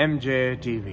MJ TV।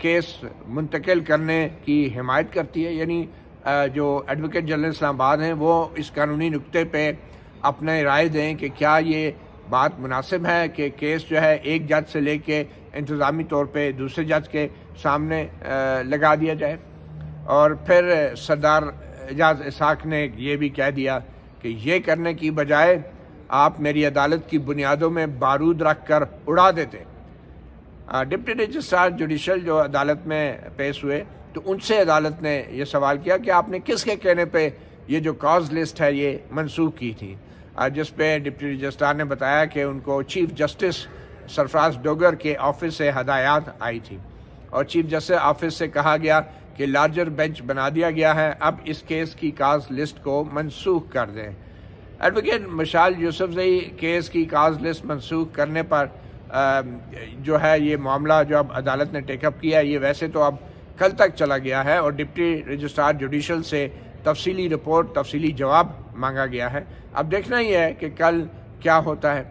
Case منتقل کرنے کی حمایت کرتی ہے، یعنی جو ایڈوکیٹ جنرل اسلام آباد ہیں وہ اس قانونی نقطے پہ اپنے رائے دیں کہ کیا یہ بات مناسب ہے کہ کیس جو ہے ایک جج سے لے کے انتظامی طور پہ دوسرے جج کے سامنے لگا دیا جائے۔ اور پھر سردار اعجاز اسحاق نے یہ بھی کہہ دیا کہ یہ کرنے کی بجائے آپ میری عدالت کی بنیادوں میں بارود رکھ کر اڑا دیتے۔ ڈپٹی رجسٹرار جوڈیشل جو عدالت میں پیش ہوئے تو ان سے عدالت نے یہ سوال کیا کہ آپ نے کس کے کہنے پہ یہ جو کاز لسٹ ہے یہ منسوخ کی تھی، جس پہ ڈپٹی رجسٹرار نے بتایا کہ ان کو چیف جسٹس سرفراز ڈوگر کے آفس سے ہدایات آئی تھی اور چیف جسٹس آفس سے کہا گیا کہ لارجر بینچ بنا دیا گیا ہے، اب اس کیس کی کاز لسٹ کو منسوخ کر دیں۔ ایڈوکیٹ مشال یوسفزئی کیس کی کاز لسٹ منسوخ کرنے پر جو ہے یہ معاملہ جو اب عدالت نے ٹیک اپ کیا ہے یہ ویسے تو اب کل تک چلا گیا ہے اور ڈپٹی رجسٹرار جوڈیشل سے تفصیلی رپورٹ تفصیلی جواب مانگا گیا ہے۔ اب دیکھنا ہی ہے کہ کل کیا ہوتا ہے،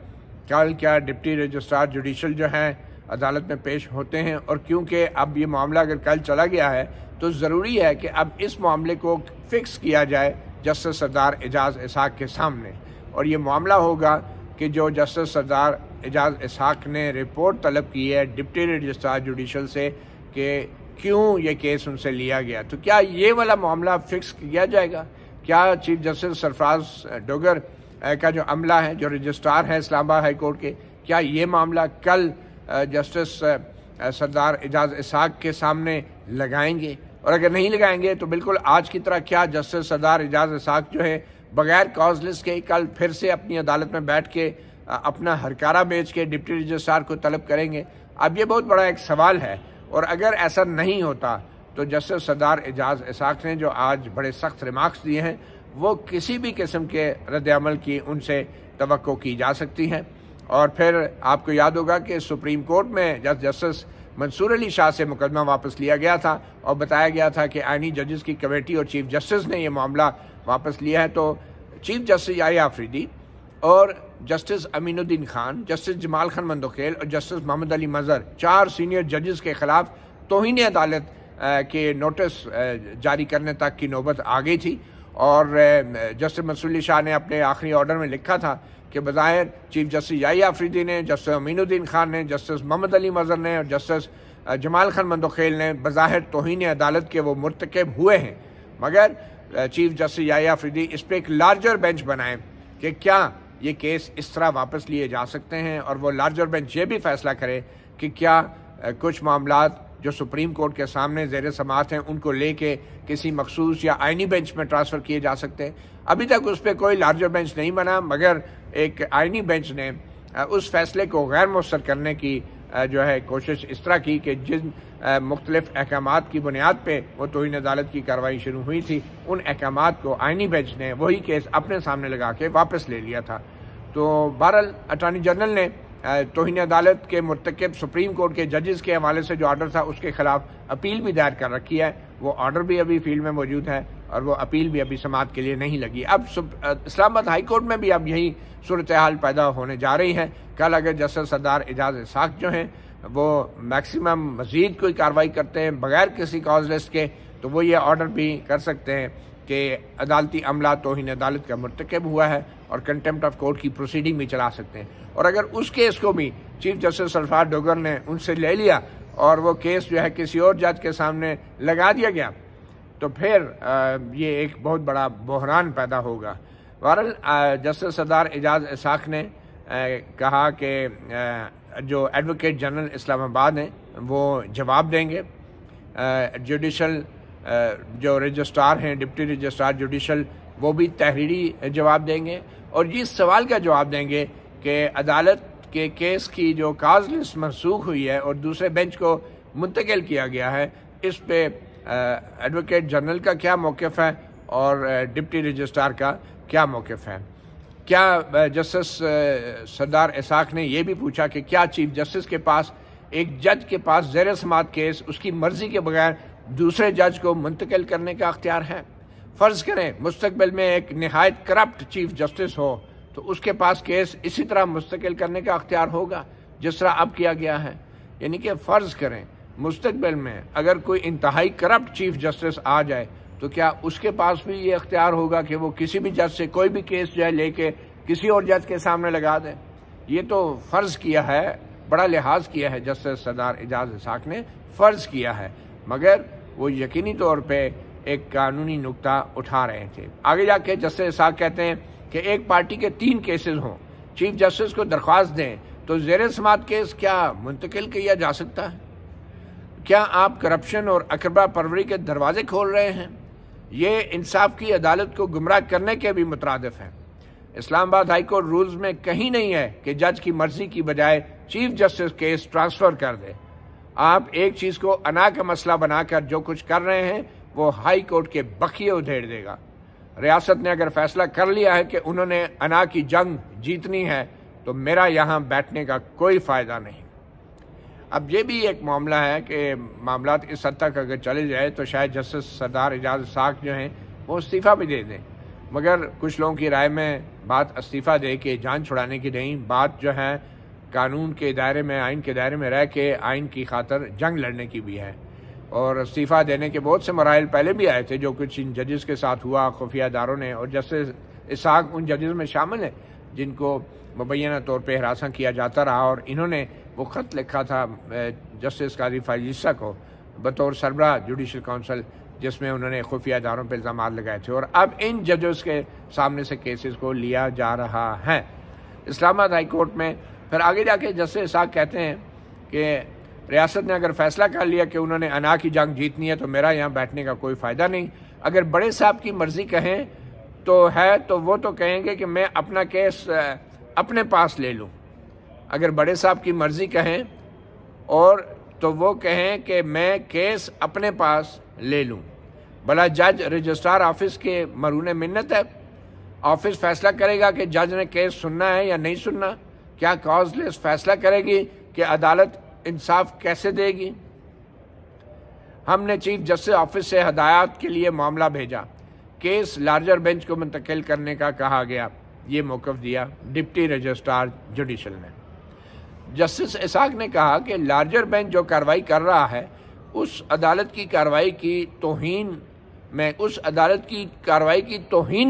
کل کیا ڈپٹی رجسٹرار جوڈیشل جو ہیں عدالت میں پیش ہوتے ہیں، اور کیونکہ اب یہ معاملہ اگر کل چلا گیا ہے تو ضروری ہے کہ اب اس معاملے کو فکس کیا جائے جسٹس سردار اعجاز اسحاق کے سامنے، اور یہ معاملہ ہوگا کہ جو جسٹس سردار اعجاز اسحاق نے رپورٹ طلب کی ہے ڈپٹی رجسٹرار جوڈیشل سے کہ کیوں یہ کیس ان سے لیا گیا، تو کیا یہ والا معاملہ فکس کیا جائے گا؟ کیا چیف جسٹس سرفراز ڈوگر کا جو عملہ ہے جو رجسٹرار ہے اسلام آباد ہائی کورٹ کے، کیا یہ معاملہ کل جسٹس سردار اعجاز اسحاق کے سامنے لگائیں گے؟ اور اگر نہیں لگائیں گے تو بالکل آج کی طرح کیا جسٹس سردار اعجاز اسحاق جو ہے بغیر کاز لسٹ کے کل پھر سے اپنی عدالت میں بیٹھ کے اپنا ہرکارہ بیچ کے ڈپٹی رجسٹرار کو طلب کریں گے؟ اب یہ بہت بڑا ایک سوال ہے، اور اگر ایسا نہیں ہوتا تو جسٹس سردار اعجاز اسحاق نے جو آج بڑے سخت ریمارکس دیے ہیں وہ کسی بھی قسم کے رد عمل کی ان سے توقع کی جا سکتی ہے۔ اور پھر آپ کو یاد ہوگا کہ سپریم کورٹ میں جسٹس منصور علی شاہ سے مقدمہ واپس لیا گیا تھا اور بتایا گیا تھا کہ آئینی ججز کی کمیٹی اور چیف جسٹس نے یہ معاملہ واپس لیا ہے، تو چیف جسٹس یحییٰ آفریدی اور جسٹس امین الدین خان، جسٹس جمال خان مندوخیل اور جسٹس محمد علی مظہر 4 سینئر ججز کے خلاف توہین عدالت کے نوٹس جاری کرنے تک کی نوبت آ گئی تھی، اور جسٹس منصور علی شاہ نے اپنے آخری آرڈر میں لکھا تھا کہ بظاہر چیف جسٹس یحییٰ آفریدی نے، جسٹس امین الدین خان نے، جسٹس محمد علی مظہر نے اور جسٹس جمال خان مندوخیل نے بظاہر توہین عدالت کے وہ مرتکب ہوئے ہیں، مگر چیف جسٹس یحییٰ آفریدی اس پہ ایک لارجر بینچ بنائیں کہ کیا یہ کیس اس طرح واپس لیے جا سکتے ہیں، اور وہ لارجر بینچ یہ بھی فیصلہ کرے کہ کیا کچھ معاملات جو سپریم کورٹ کے سامنے زیر سماعت ہیں ان کو لے کے کسی مخصوص یا آئینی بینچ میں ٹرانسفر کیے جا سکتے ہیں۔ ابھی تک اس پہ کوئی لارجر بینچ نہیں بنا، مگر ایک آئینی بینچ نے اس فیصلے کو غیر مؤثر کرنے کی جو ہے کوشش اس طرح کی کہ جن مختلف احکامات کی بنیاد پہ وہ توہین عدالت کی کارروائی شروع ہوئی تھی ان احکامات کو آئینی بینچ نے وہی کیس اپنے سامنے لگا کے واپس لے لیا تھا۔ تو بہرحال اٹارنی جنرل نے توہین عدالت کے مرتکب سپریم کورٹ کے ججز کے حوالے سے جو آرڈر تھا اس کے خلاف اپیل بھی دائر کر رکھی ہے، وہ آرڈر بھی ابھی فیلڈ میں موجود ہے اور وہ اپیل بھی ابھی سماعت کے لیے نہیں لگی۔ اب اسلام آباد ہائی کورٹ میں بھی اب یہی صورتحال پیدا ہونے جا رہی ہے۔ کل اگر جسٹس سردار اعجاز اسحاق جو ہیں وہ میکسیمم مزید کوئی کارروائی کرتے ہیں بغیر کسی کاز لسٹ کے تو وہ یہ آرڈر بھی کر سکتے ہیں کہ عدالتی عملہ توہین عدالت کا مرتکب ہوا ہے اور کنٹمپٹ آف کورٹ کی پروسیڈنگ بھی چلا سکتے ہیں۔ اور اگر اس کیس کو بھی چیف جسٹس سرفراز ڈوگر نے ان سے لے لیا اور وہ کیس جو ہے کسی اور جج کے سامنے لگا دیا گیا تو پھر یہ ایک بہت بڑا بحران پیدا ہوگا۔ بہرحال جسٹس سردار اعجاز اسحاق نے کہا کہ جو ایڈوکیٹ جنرل اسلام آباد ہیں وہ جواب دیں گے، جوڈیشل جو رجسٹرار ہیں ڈپٹی رجسٹرار جوڈیشل وہ بھی تحریری جواب دیں گے اور اس سوال کا جواب دیں گے کہ عدالت کے کیس کی جو کاز لسٹ منسوخ ہوئی ہے اور دوسرے بینچ کو منتقل کیا گیا ہے اس پہ ایڈوکیٹ جنرل کا کیا موقف ہے اور ڈپٹی رجسٹرار کا کیا موقف ہے۔ کیا جسٹس سردار اسحاق نے یہ بھی پوچھا کہ کیا چیف جسٹس کے پاس ایک جج کے پاس زیر سماعت کیس اس کی مرضی کے بغیر دوسرے جج کو منتقل کرنے کا اختیار ہے؟ فرض کریں مستقبل میں ایک نہایت کرپٹ چیف جسٹس ہو تو اس کے پاس کیس اسی طرح منتقل کرنے کا اختیار ہوگا جس طرح اب کیا گیا ہے۔ یعنی کہ فرض کریں مستقبل میں اگر کوئی انتہائی کرپٹ چیف جسٹس آ جائے تو کیا اس کے پاس بھی یہ اختیار ہوگا کہ وہ کسی بھی جج سے کوئی بھی کیس جو ہے لے کے کسی اور جج کے سامنے لگا دے؟ یہ تو فرض کیا ہے، بڑا لحاظ کیا ہے جسٹس سردار اعجاز اسحاق نے، فرض کیا ہے، مگر وہ یقینی طور پہ ایک قانونی نکتہ اٹھا رہے تھے۔ آگے جا کے جسٹس اسحاق کہتے ہیں کہ ایک پارٹی کے 3 کیسز ہوں، چیف جسٹس کو درخواست دیں تو زیر سماعت کیس کیا منتقل کیا جا سکتا ہے؟ کیا آپ کرپشن اور اقربا پروری کے دروازے کھول رہے ہیں؟ یہ انصاف کی عدالت کو گمراہ کرنے کے بھی مترادف ہے۔ اسلام آباد ہائی کورٹ رولز میں کہیں نہیں ہے کہ جج کی مرضی کی بجائے چیف جسٹس کیس ٹرانسفر کر دے۔ آپ ایک چیز کو انا کا مسئلہ بنا کر جو کچھ کر رہے ہیں وہ ہائی کورٹ کے بقیے ادھیڑ دے گا۔ ریاست نے اگر فیصلہ کر لیا ہے کہ انہوں نے انا کی جنگ جیتنی ہے تو میرا یہاں بیٹھنے کا کوئی فائدہ نہیں۔ اب یہ بھی ایک معاملہ ہے کہ معاملات اس حد تک اگر چلے جائے تو شاید جسٹس سردار اعجاز اسحاق جو ہیں وہ استعفیٰ بھی دے دیں، مگر کچھ لوگوں کی رائے میں بات استعفیٰ دے کے جان چھڑانے کی نہیں، بات جو ہے قانون کے دائرے میں، آئین کے دائرے میں رہ کے آئین کی خاطر جنگ لڑنے کی بھی ہے۔ اور استعفیٰ دینے کے بہت سے مراحل پہلے بھی آئے تھے جو کچھ ان ججز کے ساتھ ہوا خفیہ اداروں نے، اور جسٹس اسحاق ان ججز میں شامل ہیں جن کو مبینہ طور پہ ہراساں کیا جاتا رہا، اور انہوں نے وہ خط لکھا تھا جسٹس قاضی فائز عیسیٰ کو بطور سربراہ جوڈیشل کونسل، جس میں انہوں نے خفیہ اداروں پہ الزامات لگائے تھے، اور اب ان ججز کے سامنے سے کیسز کو لیا جا رہا ہے اسلام آباد ہائی کورٹ میں۔ پھر آگے جا کے جسٹس اسحاق کہتے ہیں کہ ریاست نے اگر فیصلہ کر لیا کہ انہوں نے انا کی جنگ جیتنی ہے تو میرا یہاں بیٹھنے کا کوئی فائدہ نہیں۔ اگر بڑے صاحب کی مرضی کہیں تو ہے تو وہ تو کہیں گے کہ میں اپنا کیس اپنے پاس لے لوں۔ اگر بڑے صاحب کی مرضی کہیں اور تو وہ کہیں کہ میں کیس اپنے پاس لے لوں، بھلا جج رجسٹرار آفس کے مرہون منت ہے؟ آفس فیصلہ کرے گا کہ جج نے کیس سننا ہے یا نہیں سننا؟ کیا کاز لسٹ فیصلہ کرے گی کہ عدالت انصاف کیسے دے گی؟ ہم نے چیف جسٹس آفس سے ہدایات کے لیے معاملہ بھیجا، کیس لارجر بینچ کو منتقل کرنے کا کہا گیا، یہ موقف دیا ڈپٹی رجسٹرار جوڈیشل نے۔ جسٹس اسحاق نے کہا کہ لارجر بینچ جو کارروائی کر رہا ہے اس عدالت کی کارروائی کی توہین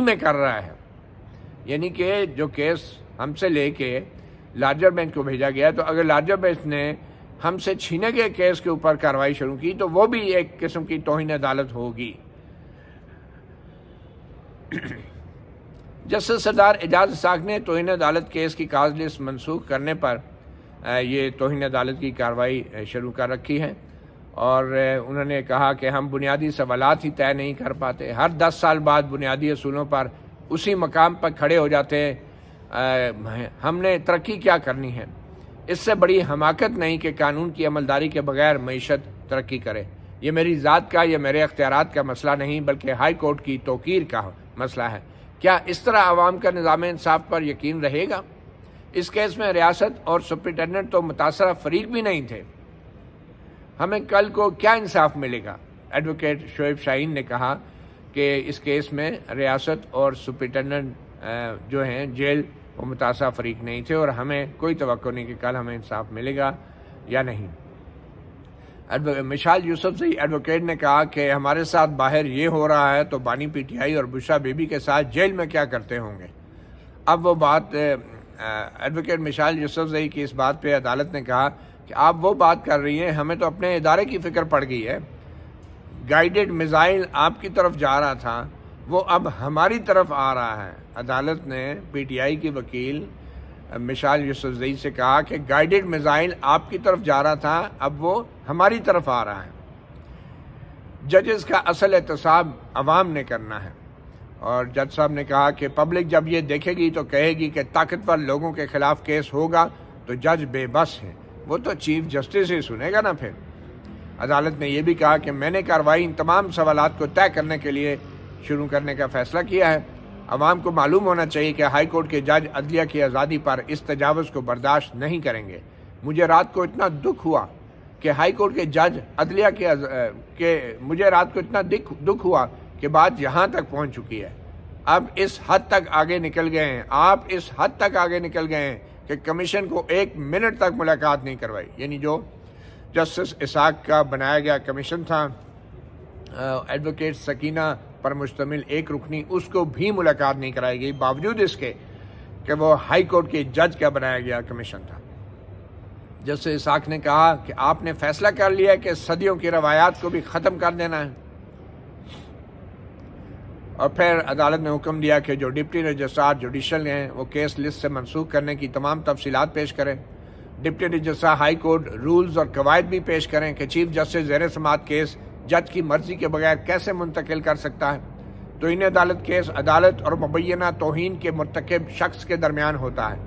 میں کر رہا ہے، یعنی کہ جو کیس ہم سے لے کے لارجر بینچ کو بھیجا گیا، تو اگر لارجر بینچ نے ہم سے چھینے گئے کیس کے اوپر کارروائی شروع کی تو وہ بھی ایک قسم کی توہین عدالت ہوگی۔ جسٹس سردار اعجاز اسحاق نے توہین عدالت کیس کی کاز لسٹ منسوخ کرنے پر یہ توہین عدالت کی کارروائی شروع کر رکھی ہے، اور انہوں نے کہا کہ ہم بنیادی سوالات ہی طے نہیں کر پاتے، ہر 10 سال بعد بنیادی اصولوں پر اسی مقام پر کھڑے ہو جاتے ہیں، ہم نے ترقی کیا کرنی ہے؟ اس سے بڑی حماقت نہیں کہ قانون کی عملداری کے بغیر معیشت ترقی کرے۔ یہ میری ذات کا یا میرے اختیارات کا مسئلہ نہیں بلکہ ہائی کورٹ کی توقیر کا مسئلہ ہے۔ کیا اس طرح عوام کا نظام انصاف پر یقین رہے گا؟ اس کیس میں ریاست اور سپرنٹینڈنٹ تو متاثرہ فریق بھی نہیں تھے، ہمیں کل کو کیا انصاف ملے گا؟ ایڈوکیٹ شعیب شاہین نے کہا کہ اس کیس میں ریاست اور سپرنٹینڈنٹ جو ہیں جیل وہ متاثرہ فریق نہیں تھے، اور ہمیں کوئی توقع نہیں کہ کل ہمیں انصاف ملے گا یا نہیں۔ مشال یوسفزئی ایڈوکیٹ نے کہا کہ ہمارے ساتھ باہر یہ ہو رہا ہے تو بانی پی ٹی آئی اور بشرا بی بی کے ساتھ جیل میں کیا کرتے ہوں گے؟ اب وہ بات ایڈوکیٹ مشال یوسفزئی کی اس بات پہ عدالت نے کہا کہ آپ وہ بات کر رہی ہیں، ہمیں تو اپنے ادارے کی فکر پڑ گئی ہے، گائیڈڈ میزائل آپ کی طرف جا رہا تھا وہ اب ہماری طرف آ رہا ہے۔ عدالت نے پی ٹی آئی کی وکیل مشال یوسفزئی سے کہا کہ گائیڈڈ میزائل آپ کی طرف جا رہا تھا، اب وہ ہماری طرف آ رہا ہے۔ ججز کا اصل احتساب عوام نے کرنا ہے، اور جج صاحب نے کہا کہ پبلک جب یہ دیکھے گی تو کہے گی کہ طاقتور لوگوں کے خلاف کیس ہوگا تو جج بے بس ہے، وہ تو چیف جسٹس ہی سنے گا نا۔ پھر عدالت نے یہ بھی کہا کہ میں نے کارروائی ان تمام سوالات کو طے کرنے کے لیے شروع کرنے کا فیصلہ کیا ہے۔ عوام کو معلوم ہونا چاہیے کہ ہائی کورٹ کے جج عدلیہ کی آزادی پر اس تجاوز کو برداشت نہیں کریں گے۔ مجھے رات کو اتنا دکھ ہوا کہ ہائی کورٹ کے جج عدلیہ دکھ ہوا کہ بات یہاں تک پہنچ چکی ہے۔ اب اس حد تک آگے نکل گئے ہیں، آپ اس حد تک آگے نکل گئے ہیں کہ کمیشن کو 1 منٹ تک ملاقات نہیں کروائی، یعنی جو جسٹس اسحاق کا بنایا گیا کمیشن تھا ایڈوکیٹ سکینہ پر مشتمل ایک رکنی، اس کو بھی ملاقات نہیں کرائی گئی، باوجود اس کے کہ وہ ہائی کورٹ کے جج کا بنایا گیا کمیشن تھا۔ جسٹس اسحاق نے کہا کہ آپ نے فیصلہ کر لیا کہ صدیوں کی روایات کو بھی ختم کر دینا ہے، اور پھر عدالت نے حکم دیا کہ جو ڈپٹی رجسٹرار جوڈیشل ہیں وہ کیس لسٹ سے منسوخ کرنے کی تمام تفصیلات پیش کریں۔ Deputy registrar high court rules اور قواعد بھی پیش کریں کہ چیف جسٹس زیر سماعت کیس جج کی مرضی کے بغیر کیسے منتقل کر سکتا ہے۔ توہین عدالت کیس عدالت اور مبینہ توہین کے مرتکب شخص کے درمیان ہوتا ہے۔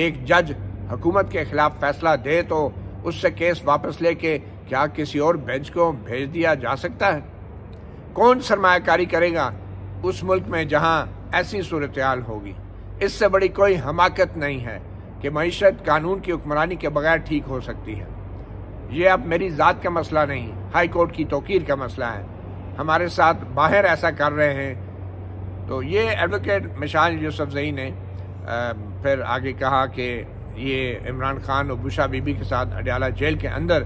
ایک جج حکومت کے خلاف فیصلہ دے تو اس سے کیس واپس لے کے کیا کسی اور بینچ کو بھیج دیا جا سکتا ہے؟ کون سرمایہ کاری کرے گا اس ملک میں جہاں ایسی صورتحال ہوگی؟ اس سے بڑی کوئی حماقت نہیں ہے کہ معیشت قانون کی حکمرانی کے بغیر ٹھیک ہو سکتی ہے۔ یہ اب میری ذات کا مسئلہ نہیں، ہائی کورٹ کی توقیر کا مسئلہ ہے۔ ہمارے ساتھ باہر ایسا کر رہے ہیں۔ تو یہ ایڈوکیٹ مشعل یوسفزئی نے پھر آگے کہا کہ یہ عمران خان اور بشرا بی بی کے ساتھ اڈیالہ جیل کے اندر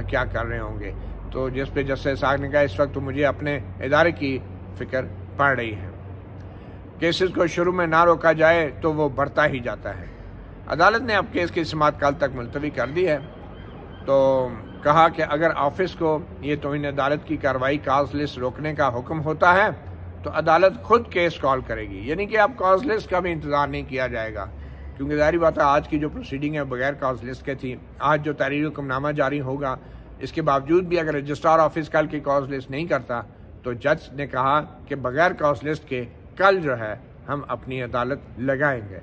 کیا کر رہے ہوں گے، تو جس پہ جسٹس اسحاق نے کہا اس وقت تو مجھے اپنے ادارے کی فکر پڑ رہی ہے۔ کیسز کو شروع میں نہ روکا جائے تو وہ بڑھتا ہی جاتا ہے۔ عدالت نے اب کیس کی سماعت کل تک ملتوی کر دی ہے، تو کہا کہ اگر آفس کو یہ توہین عدالت کی کارروائی کاز لسٹ روکنے کا حکم ہوتا ہے تو عدالت خود کیس کال کرے گی، یعنی کہ اب کاز لسٹ کا بھی انتظار نہیں کیا جائے گا، کیونکہ ظاہری بات ہے آج کی جو پروسیڈنگ ہے بغیر کاز لسٹ کے تھی۔ آج جو تحریر حکم نامہ جاری ہوگا اس کے باوجود بھی اگر رجسٹرار آفس کل کی کاز لسٹ نہیں کرتا تو جج نے کہا کہ بغیر کاز لسٹ کے کل جو ہے ہم اپنی عدالت لگائیں گے۔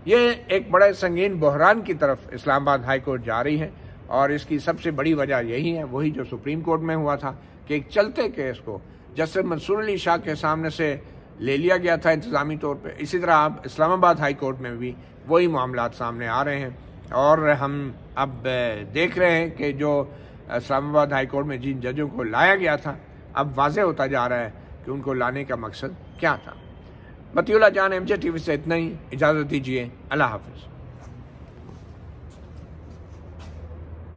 یہ ایک بڑے سنگین بحران کی طرف اسلام آباد ہائی کورٹ جا رہی ہے، اور اس کی سب سے بڑی وجہ یہی ہے، وہی جو سپریم کورٹ میں ہوا تھا کہ ایک چلتے کیس کو جسٹس منصور علی شاہ کے سامنے سے لے لیا گیا تھا انتظامی طور پہ، اسی طرح اب اسلام آباد ہائی کورٹ میں بھی وہی معاملات سامنے آ رہے ہیں، اور ہم اب دیکھ رہے ہیں کہ جو اسلام آباد ہائی کورٹ میں جن ججوں کو لایا گیا تھا اب واضح ہوتا جا رہا ہے کہ ان کو لانے کا مقصد کیا تھا۔ مطیع اللہ جان MJ TV سے اتنا ہی، اجازت دیجیے، اللہ حافظ۔